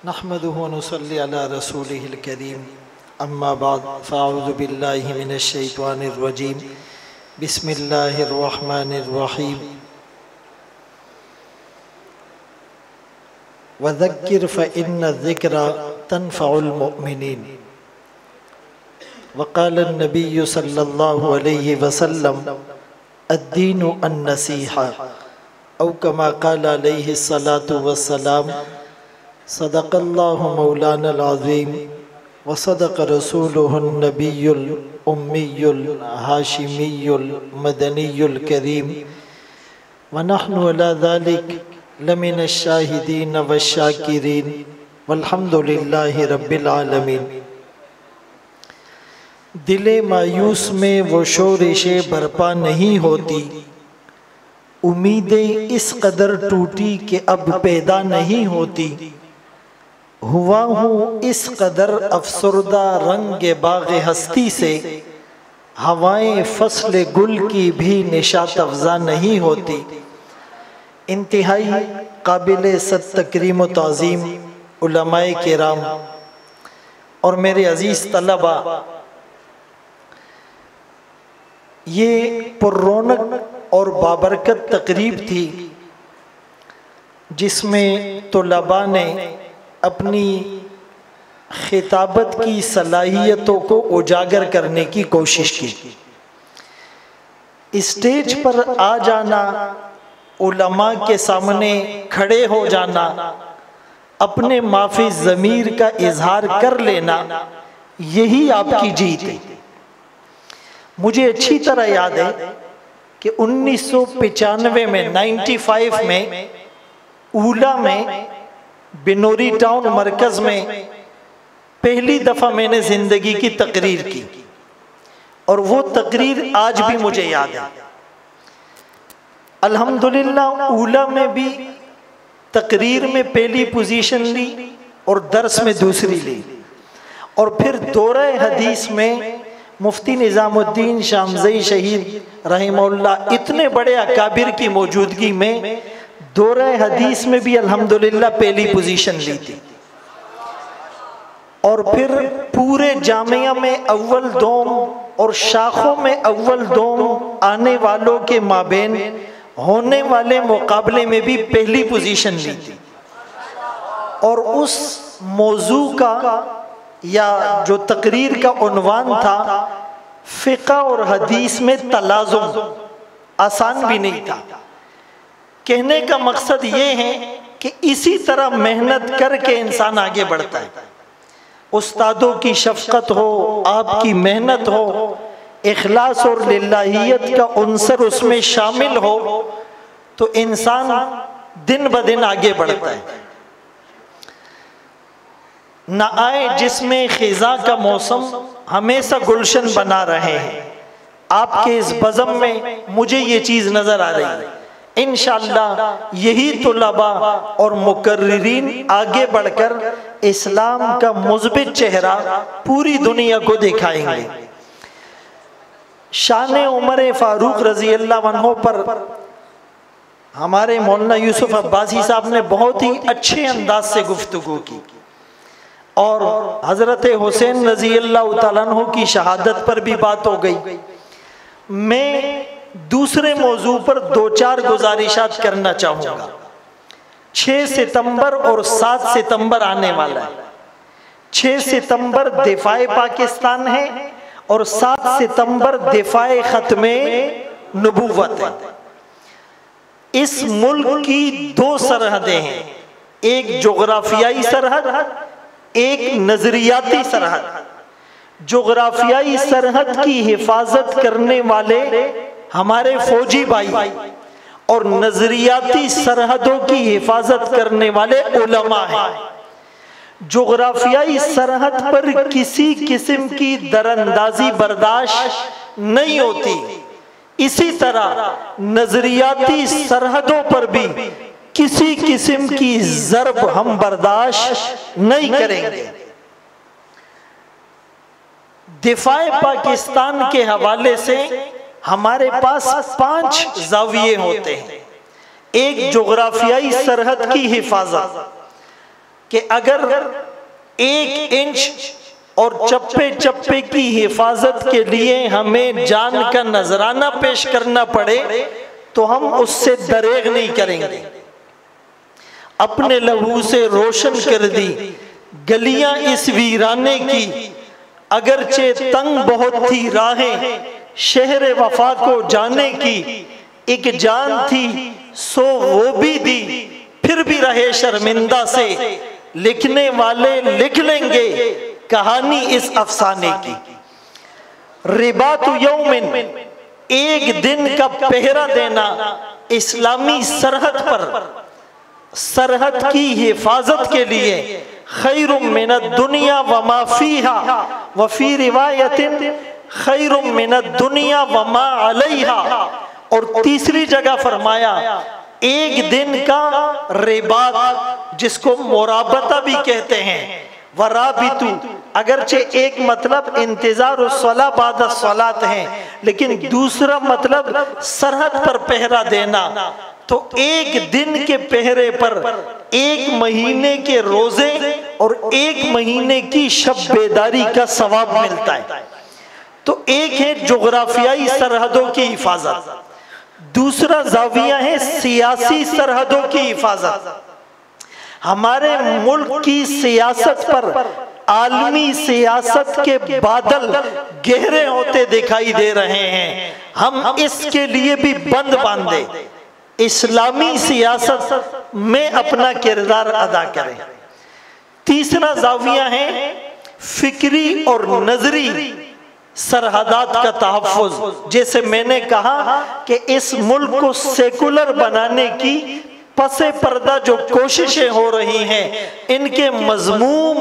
नहमदुहु व नुसल्ली अला रसूलिहिल करीम अम्मा बाद फ़अऊज़ु बिल्लाहि मिनश शैतानिर रजीम बिस्मिल्लाहिर रहमानिर रहीम वज़क्किर फ़इन्न ज़िक्रा तनफ़उल मुमिनीन वक़ाल नबिय्यु सल्लल्लाहु अलैहि वसल्लम अद्दीनु अन्नसीहा औ कमा क़ाल अलैहि सलातु वस्सलाम सदक़ल्लाहु मौलानल अज़ीम व सदक़ रसूलुहुन नबियुल उम्मियुल हाशिमियुल मदनियुल करीम व नहनु अला ज़ालिक लमिनश शाहिदीन वश्शाकिरीन वल्हम्दुलिल्लाहि रब्बिल आलमीन। दिले मायूस में वो शोरिशें बरपा नहीं होती, उम्मीदें इस कदर टूटी कि अब पैदा नहीं होती। हुआ हूँ इस कदर अफसरदा रंग बाग़ हस्ती से, हवाएं फसल गुल की भी निशात अफ़ज़ा नहीं होती। इंतहाई काबिल सद तकरीम व ताज़ीम उलमाए किराम और मेरे अज़ीज़ तलबा, ये पुर्रौनक और बाबरकत तकरीब थी जिसमें तलबा ने अपनी खिताबत की सलाहियतों को उजागर करने की कोशिश की। स्टेज पर आ जाना, उलमा के सामने खड़े हो जाना, अपने माफी ज़मीर का इजहार कर लेना, यही आपकी जीत है। मुझे अच्छी तरह याद है कि 1995 में 95 में ऊला में बिनोरी टाउन मरकज में पहली दफा मैंने जिंदगी की तकरीर की और वो तकरीर आज भी मुझे याद है। अल्हम्दुलिल्लाह ऊला में भी तकरीर में पहली पोजीशन ली और दर्स में दूसरी ली, और फिर दौरे हदीस में मुफ्ती निज़ामुद्दीन शामज़ई शहीद रहमहुल्लाह इतने बड़े अकाबिर की मौजूदगी में दौरे हदीस में भी अल्हम्दुलिल्लाह पहली पोजीशन ली थी। और फिर पूरे जामिया में अव्वल दोम और शाखों में अव्वल दोम आने वालों के माबेन होने वाले मुकाबले में भी पहली पोजीशन ली थी। और उस मौजू का या जो तकरीर का उन्वान था, फ़िक़्ह और हदीस में तलाज़ुम, आसान भी नहीं था। कहने का मकसद ये है कि इसी तरह मेहनत करके इंसान आगे बढ़ता है। उस्तादों की शफ़क़त हो, आपकी मेहनत हो, इखलास और लिल्लाहियत का उन्सर उसमें शामिल हो तो इंसान दिन ब दिन आगे बढ़ता है। न आए जिसमें खिज़ा का मौसम हमेशा गुलशन बना रहे हैं, आपके इस बज़म में मुझे ये चीज़ नज़र आ रही है। इंशाअल्लाह यही तुलबा और मुकर्रिरीन आगे बढ़कर इस्लाम का मुज़बित चेहरा पूरी दुनिया को दिखाएंगे। शान उमर फारूक रज़ी अल्लाह अन्हु पर हमारे मौलाना यूसुफ अब्बासी साहब ने बहुत ही अच्छे अंदाज से गुफ्तगू की, और हज़रत हुसैन रज़ी अल्लाह तआला अन्हु की शहादत पर भी बात हो गई। मैं दूसरे मौजू पर दो चार गुजारिशात करना चाहूँगा। 6 सितंबर और 7 सितंबर आने वाला है। 6 सितंबर दिफाए पाकिस्तान है और 7 सितंबर दिफाए ख़त्मे नबूवत है। इस मुल्क की 2 सरहदें हैं, एक जोग्राफियाई सरहद, एक नजरियाती सरहद। जोग्राफियाई सरहद की हिफाजत करने वाले हमारे फौजी भाई और नजरियाती सरहदों की हिफाजत करने वाले उलमा हैं। जोग्राफियाई सरहद पर किसी किस्म की दरअंदाजी बर्दाश्त नहीं होती, इसी तरह नजरियाती सरहदों पर भी किसी किस्म की ज़र्ब हम बर्दाश्त नहीं करेंगे। दिफाए पाकिस्तान के हवाले से हमारे पास 5 ज़ाविये होते हैं। एक जोग्राफियाई सरहद की हिफाजत, कि अगर 1 इंच और चप्पे चप्पे की हिफाजत के लिए हमें जान का नजराना पेश करना पड़े तो हम उससे दरेग नहीं करेंगे। अपने लहू से रोशन कर दी गलियां इस वीराने की, अगरचे तंग बहुत थी राहें शहर वफा को जाने की। एक जान थी सो वो भी दी, फिर भी रहे शर्मिंदा से, लिखने वाले लिख लेंगे कहानी इस अफसाने की। रिबातु यौमिन, एक दिन का पहरा देना इस्लामी सरहद पर, सरहद की हिफाजत के लिए। खैरुम मिनद दुनिया व मा फीहा व फी रिवायतिन खैरुम मिनद दुनिया व मा अलैहा। और तीसरी जगह फरमाया एक दिन का रिबात, जिसको मुराबता भी कहते हैं, वराबितु, अगरचे एक मतलब इंतजार सला बाद सलात है, लेकिन दूसरा मतलब सरहद पर पहरा देना। तो एक दिन के पहरे पर 1 महीने के रोजे और 1 महीने की शब बेदारी का सवाब मिलता है। तो एक है जोग्राफियाई सरहदों की हिफाजत, दूसरा जाविया है सियासी सरहदों की हिफाजत। हमारे मुल्क की सियासत पर आलमी सियासत के बादल गहरे होते दिखाई दे रहे हैं। हम इसके लिए भी बंद बांधे इस्लामी सियासत में अपना किरदार अदा करें। तीसरा जाविया है फिक्री और नजरी सरहदात का तहफ़्फ़ुज़। जैसे मैंने कहा कि इस मुल्क को सेकुलर बनाने की पसे पर्दा जो कोशिशें हो रही हैं, इनके मज़मूम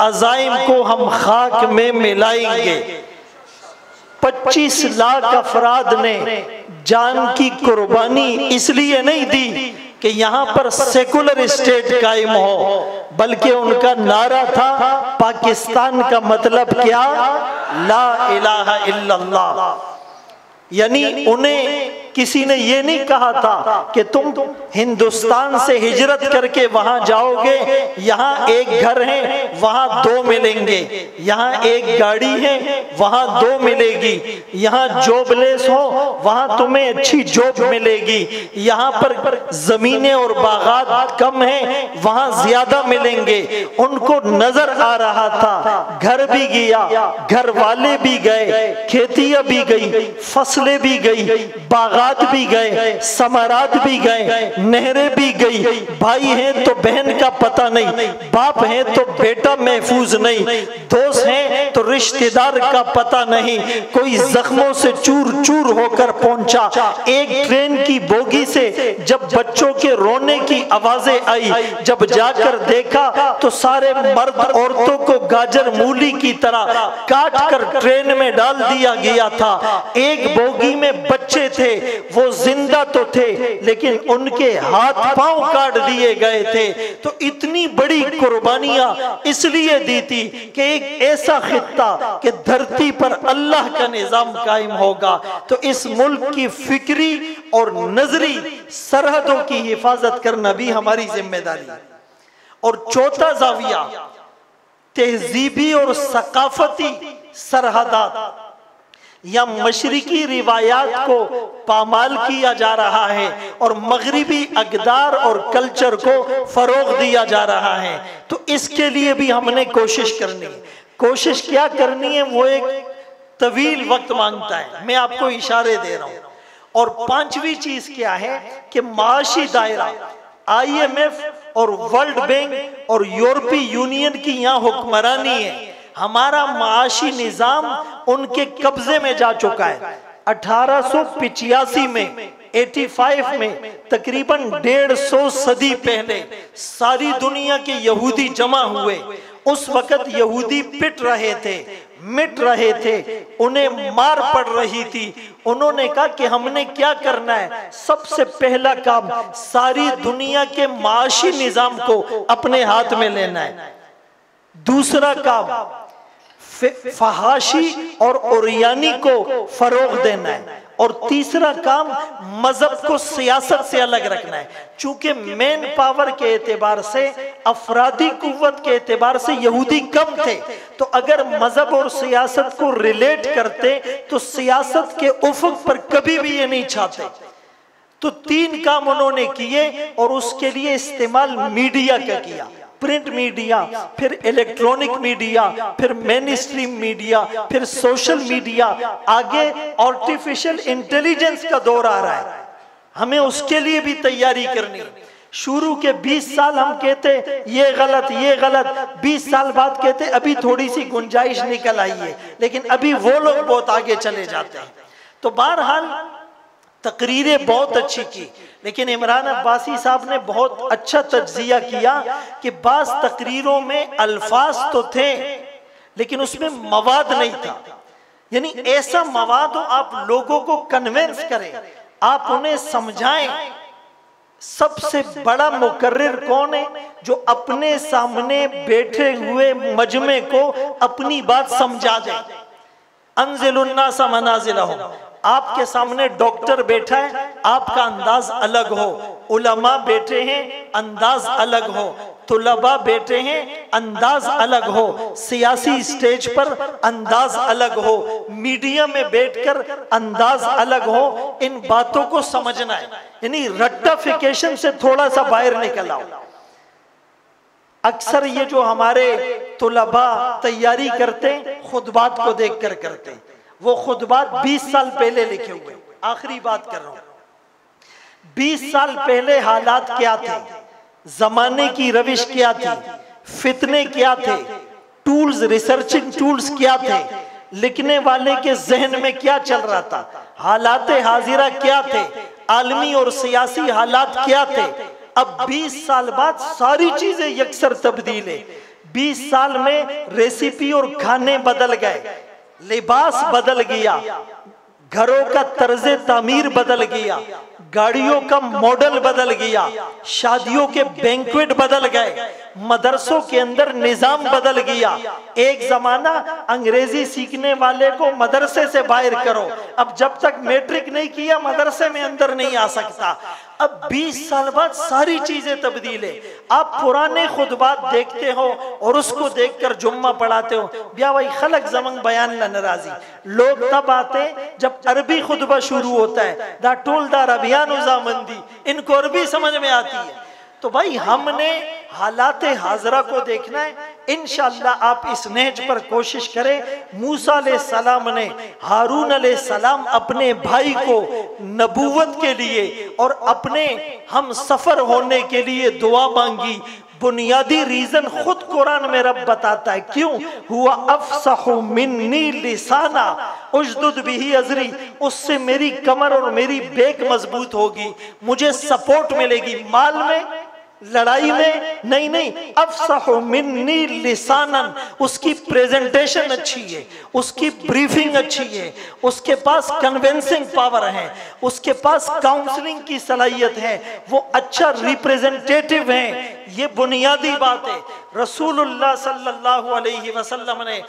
अज़ाइम को हम खाक में मिलाएंगे। 25 लाख अफराद ने जान की कुर्बानी इसलिए नहीं दी कि यहाँ पर सेकुलर स्टेट कायम हो, बल्कि उनका नारा था पाकिस्तान का मतलब क्या, ला इलाहा इल्लल्लाह। यानी उन्हें किसी ने ये नहीं कहा था कि तुम हिंदुस्तान से हिजरत करके वहां जाओगे, यहाँ एक घर है वहां 2 मिलेंगे, यहाँ एक गाड़ी है वहां 2 मिलेगी, यहाँ जॉबलेस हो वहां तुम्हें अच्छी जॉब मिलेगी, यहाँ पर जमीनें और बागात कम है वहां ज्यादा मिलेंगे। उनको नजर आ रहा था, घर भी गया, घर वाले भी गए, खेतियां भी गई, फसलें भी गई, बागात भी गए, समारात भी गए, नहरें भी गई। भाई हैं तो बहन का पता नहीं, बाप है तो बेटा महफूज नहीं, दोस्त हैं तो रिश्तेदार का पता नहीं। कोई जख्मों से चूर चूर होकर पहुंचा। एक ट्रेन की बोगी से जब बच्चों के रोने की आवाजें आई, जब जाकर देखा तो सारे मर्द औरतों को गाजर मूली की तरह काट कर ट्रेन में डाल दिया गया था। एक बोगी में बच्चे थे, वो जिंदा तो थे लेकिन उनके हाथ पांव काट दिए गए थे। तो इतनी बड़ी कुर्बानियां इसलिए दी थी कि एक ऐसा खित्ता कि धरती पर अल्लाह का निजाम कायम होगा। तो इस मुल्क की फिक्री और नजरी सरहदों की हिफाजत करना भी हमारी जिम्मेदारी है। और चौथा जाविया तहजीबी और सकाफती सरहदात या मशरिकी रिवायात को पामाल किया जा रहा है और मगरिबी अक़दार और कल्चर को फरोग दिया जा रहा है। तो इसके लिए भी हमने कोशिश करनी है। कोशिश क्या करनी है वो एक तवील वक्त मांगता है, मैं आपको इशारे दे रहा हूं। और पांचवी चीज क्या है कि माशी दायरा, IMF और वर्ल्ड बैंक और यूरोपीय यूनियन की यहाँ हुक्मरानी है। हमारा माशी निजाम उनके कब्जे में जा चुका है। 1885 में 85 में तकरीबन 150 सदी पहले सारी दुनिया के यहूदी जमा हुए। उस वक्त यहूदी पिट रहे थे, मिट रहे थे, उन्हें मार पड़ रही थी। उन्होंने कहा कि हमने क्या करना है, सबसे पहला काम सारी दुनिया के माशी निजाम को अपने हाथ में लेना है। दूसरा काम फहाशी और ओरियानी को फरोग देना है। और तीसरा काम मजहब को सियासत से अलग रखना है। चूंकि मेन पावर के एतबार से, अफरादी कुव्वत के एतबार से यहूदी कम थे, तो अगर मजहब और सियासत को रिलेट करते तो सियासत के उफक पर कभी भी ये नहीं चाहते। तो तीन काम उन्होंने किए और उसके लिए इस्तेमाल मीडिया का किया, प्रिंट मीडिया, फिर इलेक्ट्रॉनिक मीडिया, फिर मेन स्ट्रीम मीडिया, फिर सोशल मीडिया, आगे आर्टिफिशियल इंटेलिजेंस का दौर आ रहा है, हमें उसके लिए भी तैयारी करनी है। शुरू के 20 साल हम कहते ये गलत ये गलत, 20 साल बाद कहते अभी थोड़ी सी गुंजाइश निकल आई है, लेकिन अभी वो लोग बहुत आगे चले जाते हैं। तो बहरहाल तकरीरें बहुत अच्छी की, लेकिन इमरान अब्बासी साहब ने बहुत अच्छा तज्जिया किया कि बास तकरीरों में अल्फाज तो थे लेकिन उसमें मवाद नहीं था। यानी ऐसा मवाद हो आप लोगों को कन्विंस करें, आप उन्हें समझाएं। सबसे बड़ा मुकर्रिर कौन है? जो अपने सामने बैठे हुए मजमे को अपनी बात समझा दे। अंजिलुन्नास मनाजिलहुम, आपके सामने डॉक्टर बैठा है, आपका अंदाज अलग हो, उलमा बैठे हैं अंदाज अलग हो, तुलबा बैठे हैं अंदाज अलग हो, सियासी स्टेज पर अंदाज अलग हो, मीडिया में बैठकर अंदाज अलग हो। इन बातों को समझना है, यानी रट्टाफिकेशन से थोड़ा सा बाहर निकल आओ। अक्सर ये जो हमारे तुलबा तैयारी करते खुतबात को देखकर करते, वो खुतबात 20 साल पहले लिखे हुए। आखिरी बात कर रहा हूं, 20 साल पहले हालात क्या थे, जमाने की रविश क्या थी, फितने क्या थे, टूल्स, रिसर्चिंग टूल्स क्या थे, लिखने वाले के जहन में क्या चल रहा था, हालात हाजिरा क्या थे, आलमी और सियासी हालात क्या थे। अब 20 साल बाद सारी चीजें यकसर तब्दील है। 20 साल में रेसिपी और खाने बदल गए, लिबास बदल गया, घरों का तर्जे तामीर बदल गया, गाड़ियों का मॉडल बदल गया, शादियों के बैंक्वेट बदल गए, मदरसों के अंदर निजाम बदल गया। एक जमाना अंग्रेजी सीखने वाले को मदरसे से बाहर करो, अब जब तक मैट्रिक नहीं किया मदरसे में अंदर नहीं आ सकता। अब 20 साल बाद सारी चीजें तब्दील है। आप पुराने खुतबात देखते हो और उसको देखकर जुम्मा पढ़ाते हो, ब्या भाई खलक जमंग बयान न नाराजी। लोग तब आते जब अरबी खुतबा शुरू होता है, दा टोल दा रबियान उजामंदी, इनको अरबी समझ में आती है। तो भाई हमने हालात हाजरा को देखना है। इंशाअल्लाह आप इस नहज पर कोशिश करें। मूसा अलैहिस्सलाम ने हारून अलैहिस्सलाम अपने भाई को नबूवत के लिए और अपने हम सफर होने के लिए दुआ मांगी। बुनियादी रीजन खुद कुरान में रब बताता है, क्यों? हुआ अफसहु मिन्नी लिसाना उजदुद बिही अजरी, उससे मेरी कमर और मेरी बेक मजबूत होगी, मुझे सपोर्ट मिलेगी। माल में, लड़ाई में नहीं, अफसहु मिन्नी लिसानन, उसकी प्रेजेंटेशन अच्छी है, उसकी ब्रीफिंग अच्छी है, उसके पास कन्विंसिंग पावर है, उसके पास काउंसलिंग की सलाहियत है, वो अच्छा रिप्रेजेंटेटिव है। ये बुनियादी बात है। रसूलुल्लाह सल्लल्लाहु अलैहि वसल्लम ने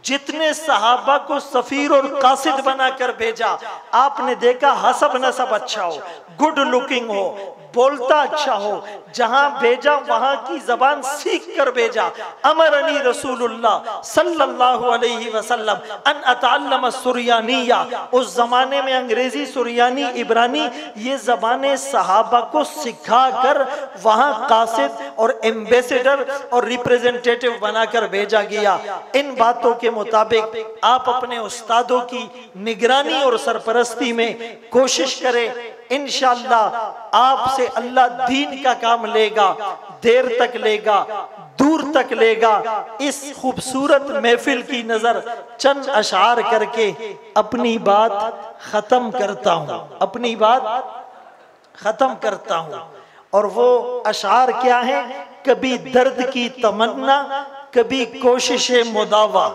जितने सहाबा को सफीर और कासिद बनाकर भेजा, आपने देखा हसब नसब अच्छा हो, गुड लुकिंग हो, बोलता अच्छा हो, जहां भेजा वहां की जबान सीख कर भेजा। अमरनी रसूलुल्लाह सल्लल्लाहु अलैहि वसल्लम अन अतअल्लम सुरयानिया, उस जमाने में अंग्रेजी, सुरयानी, इब्रानी, ये जबानें सहाबा को सिखाकर वहां कासिद और एम्बेसडर और रिप्रेजेंटेटिव बनाकर भेजा गया। इन बातों के मुताबिक आप अपने उस्तादों की निगरानी और सरपरस्ती में कोशिश करें। इंशाअल्लाह आपसे अल्लाह दीन का काम लेगा, देर तक लेगा, दूर तक लेगा। इस खूबसूरत महफिल की नजर चंद अशार करके अपनी बात खत्म करता हूं, अपनी बात खत्म करता हूं। और वो अशार क्या है? कभी दर्द की तमन्ना, कभी कोशिश मुदावा,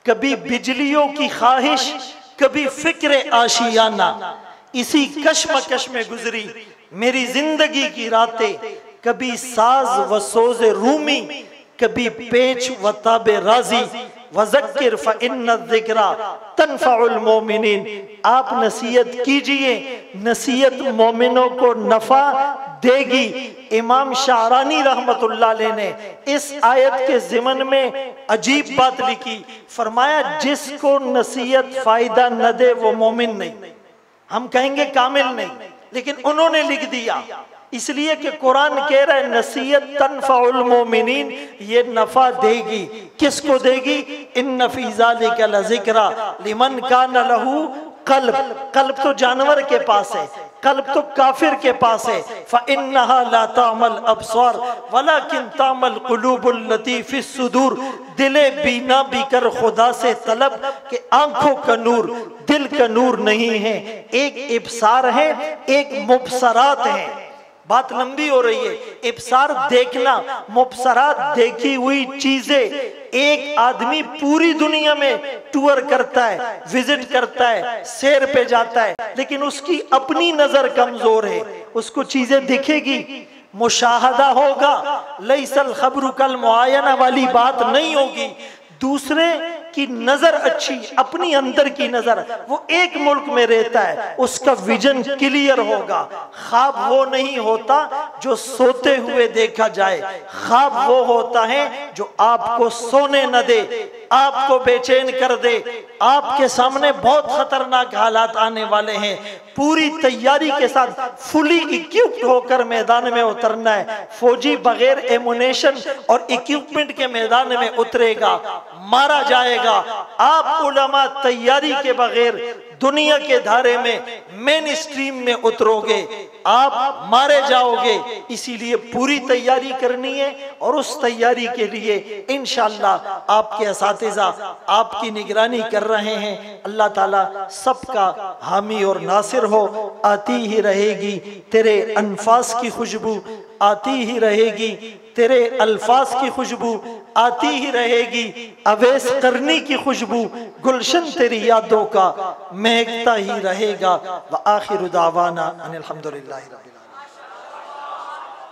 कभी बिजलियों की ख्वाहिश, कभी फिक्र आशियाना। इसी कश्मकश में गुजरी मेरी जिंदगी की रातें, कभी साज व सोज रूमी, कभी पेच व ताबे राजी। वज़क्किर फ़इन्न ज़िक्रा तनफ़उल मोमिनीन। आप नसीहत कीजिए, नसीहत मोमिनों को नफ़ा देगी। इमाम शारानी रहमतुल्लाह अलैह ने इस आयत के ज़िमन में अजीब बात लिखी, फरमाया जिसको नसीहत फ़ायदा न दे वो मोमिन नहीं। हम कहेंगे कामिल नहीं, लेकिन उन्होंने लिख दिया इसलिए कि कुरान कह रहा है नसीहत तनफ़उल मोमिनीन, ये नफा देगी। किसको देगी? इन्न फ़ी ज़ालिका लज़िक्रा लिमन कान लहू कल्ब। कल्ब तो जानवर के पास है, कल्ब तो काफिर के पास है। फ़इन्नहा ला तामल अब्सार वलाकिन तामल कुलूबुल लती फ़िस सुदूर। दिले बीना बिकर खुदा से तलब के आंखों का नूर दिल का नूर नहीं है। एक इब्सार है, एक मुबसरात है। बात लंबी हो रही है। इब्सार देखना, मुबसरात देखी हुई चीजें। एक आदमी पूरी दुनिया में टूर करता है, विजिट करता है, सैर पे जाता है, लेकिन उसकी अपनी नजर कमजोर है, उसको चीजें दिखेगी, मुशाहदा होगा, लैसल खबरु कल मुआयना वाली बात नहीं होगी। दूसरे की नजर अच्छी, अपनी अंदर की नजर, वो एक मुल्क में रहता है, उसका विजन क्लियर होगा। ख्वाब वो नहीं होता जो सोते हुए देखा जाए, ख्वाब वो होता है जो आपको सोने न दे, आपको बेचैन कर दे। आपके सामने बहुत खतरनाक हालात आने वाले हैं, पूरी तैयारी के साथ फुली इक्विप्ड होकर मैदान में उतरना है। फौजी बगैर एमुनेशन और इक्विपमेंट के मैदान में उतरेगा, मारा जाएगा। आप उलमा तैयारी के बगैर दुनिया के धारे में मेन स्ट्रीम में उतरोगे, आप मारे जाओगे। इसीलिए पूरी तैयारी करनी है और उस तैयारी के लिए इंशाअल्लाह आपके असातिज़ा आपकी निगरानी कर रहे हैं। अल्लाह ताला सबका हामी और नासिर हो। आती ही रहेगी तेरे अनफास की खुशबू, आती ही रहेगी तेरे अल्फाज की खुशबू, आती ही रहेगी अवैस करनी की खुशबू, गुलशन तेरी यादों का महकता ही रहेगा। व आखिरु दावाना अनिल हम्दुलिल्लाहि रब्बिल